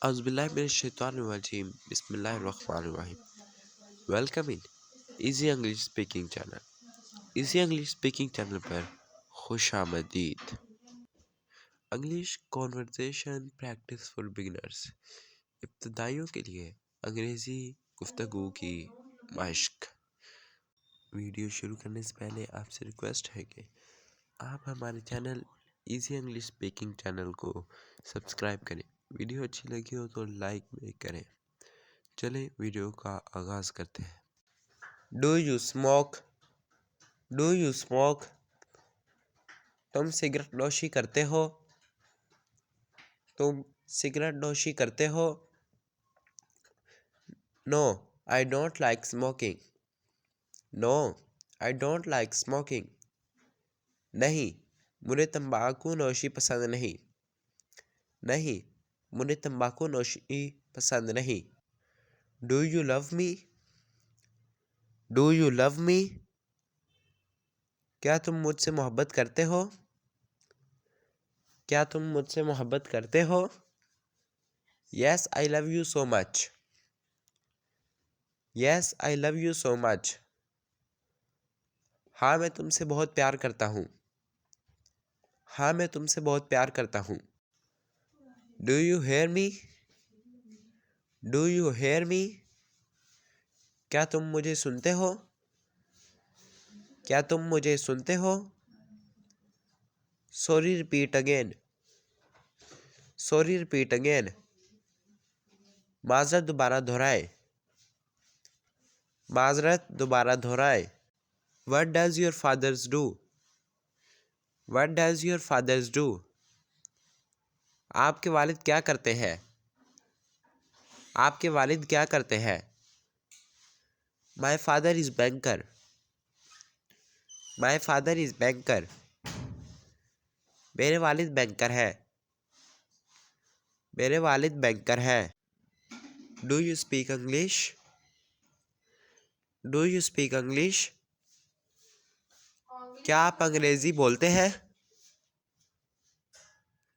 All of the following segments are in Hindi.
Auzubillahiminash-shaytanir-rajim. Bismillahir-rahmanir-rahim. Welcome in Easy English Speaking Channel. Easy English Speaking Channel पर खुश आमदीद। English conversation practice for beginners, इब्तदाइयों के लिए अंग्रेज़ी गुफ्तगू की मश्क। वीडियो शुरू करने से पहले आपसे रिक्वेस्ट है कि आप हमारे channel easy English speaking channel को सब्सक्राइब करें। वीडियो अच्छी लगी हो तो लाइक भी करें। चलें वीडियो का आगाज़ करते हैं। Do you smoke? Do you smoke? तुम सिगरेट नोशी करते हो? तुम सिगरेट नोशी करते हो? No, I don't like smoking. No, I don't like smoking. नहीं, मुझे तंबाकू नोशी पसंद नहीं। नहीं, मुझे तंबाकू नोशी पसंद नहीं। Do you love me? Do you love me? क्या तुम मुझसे मोहब्बत करते हो? क्या तुम मुझसे मोहब्बत करते हो? Yes, I love you so much. Yes, I love you so much. हाँ, मैं तुमसे बहुत प्यार करता हूँ। हाँ, मैं तुमसे बहुत प्यार करता हूँ। Do you hear me? Do you hear me? क्या तुम मुझे सुनते हो? क्या तुम मुझे सुनते हो? Sorry, repeat again. Sorry, repeat again. माजरत दोबारा दोहराए। माजरत दोबारा दोहराए। What does your father do? What does your father do? आपके वालिद क्या करते हैं? आपके वालिद क्या करते हैं? My father is banker. My father is banker. मेरे वालिद बैंकर हैं। मेरे वालिद बैंकर हैं। Do you speak English? Do you speak English? क्या आप अंग्रेजी बोलते हैं?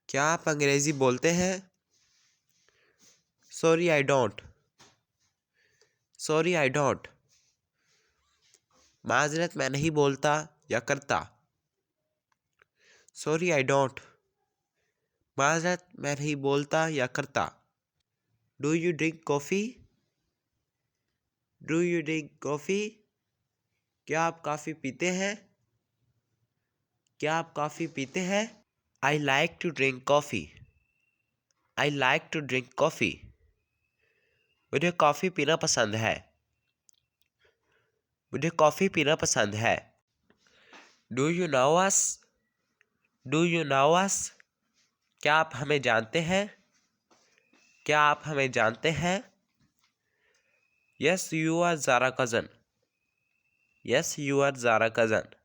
क्या आप अंग्रेजी बोलते हैं? Sorry, I don't. Sorry, I don't. माजरत मैं नहीं बोलता या करता। Sorry, I don't. माजरत मैं नहीं बोलता या करता। Do you drink coffee? Do you drink coffee? क्या आप कॉफ़ी पीते हैं? क्या आप कॉफ़ी पीते हैं? I like to drink coffee. I like to drink coffee. मुझे कॉफ़ी पीना पसंद है। मुझे कॉफ़ी पीना पसंद है। Do you know us? Do you know us? क्या आप हमें जानते हैं? क्या आप हमें जानते हैं? Yes, you are Zara cousin. Yes, you are Zara cousin.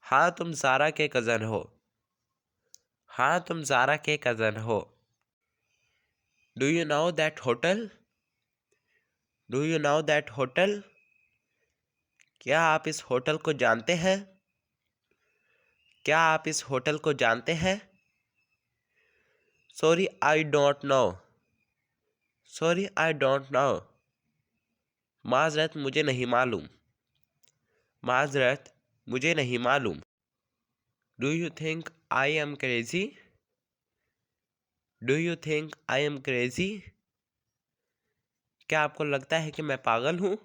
हाँ, तुम ज़ारा के कज़न हो। हाँ, तुम ज़ारा के कज़न हो। Do you know that hotel? Do you know that hotel? क्या आप इस होटल को जानते हैं? क्या आप इस होटल को जानते हैं? Sorry, I don't know. Sorry, I don't know. माज़रत मुझे नहीं मालूम। माज़रत मुझे नहीं मालूम। Do you think I am crazy? Do you think I am crazy? क्या आपको लगता है कि मैं पागल हूँ?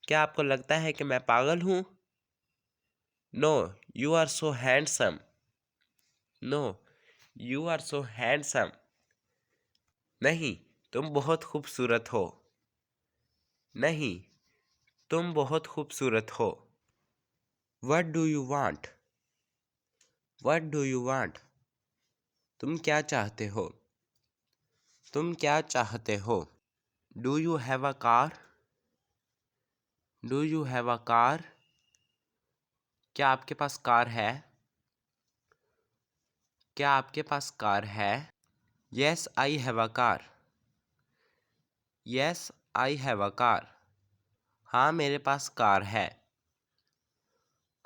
क्या आपको लगता है कि मैं पागल हूँ? No, you are so handsome. No, you are so handsome. नहीं, तुम बहुत खूबसूरत हो। नहीं, तुम बहुत खूबसूरत हो। What do you want? What do you want? तुम क्या चाहते हो? तुम क्या चाहते हो? Do you have a car? Do you have a car? क्या आपके पास कार है? क्या आपके पास कार है? Yes, I have a car. Yes, I have a car. हाँ, मेरे पास कार है।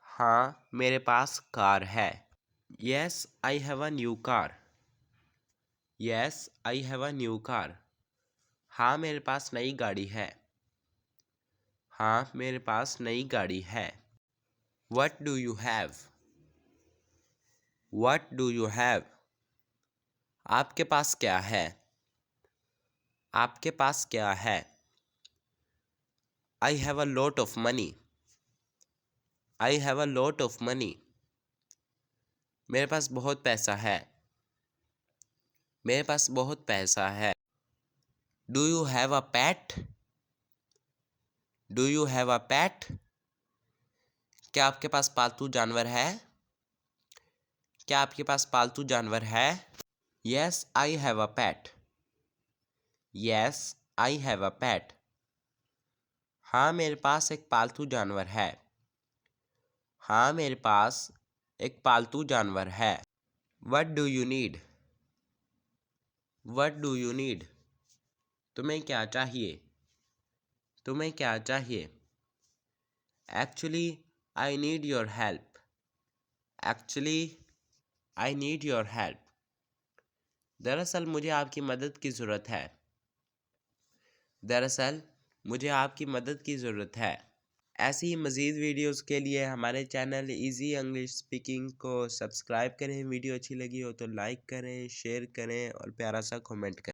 हाँ, मेरे पास कार है। Yes, I have a new car. Yes I have a new car. हाँ मेरे पास नई गाड़ी है। हाँ मेरे पास नई गाड़ी है। What do you have? What do you have? आपके पास क्या है? आपके पास क्या है? I have a lot of money. I have a lot of money. मेरे पास बहुत पैसा है। मेरे पास बहुत पैसा है। Do you have a pet? Do you have a pet? क्या आपके पास पालतू जानवर है? क्या आपके पास पालतू जानवर है? Yes, I have a pet. Yes, I have a pet. हाँ मेरे पास एक पालतू जानवर है। हाँ मेरे पास एक पालतू जानवर है। What do you need? What do you need? तुम्हें क्या चाहिए? तुम्हें क्या चाहिए? Actually, I need your help. Actually, I need your help. दरअसल मुझे आपकी मदद की ज़रूरत है। दरअसल मुझे आपकी मदद की ज़रूरत है। ऐसी ही मज़ीद वीडियोस के लिए हमारे चैनल इजी इंग्लिश स्पीकिंग को सब्सक्राइब करें। वीडियो अच्छी लगी हो तो लाइक करें, शेयर करें और प्यारा सा कमेंट करें।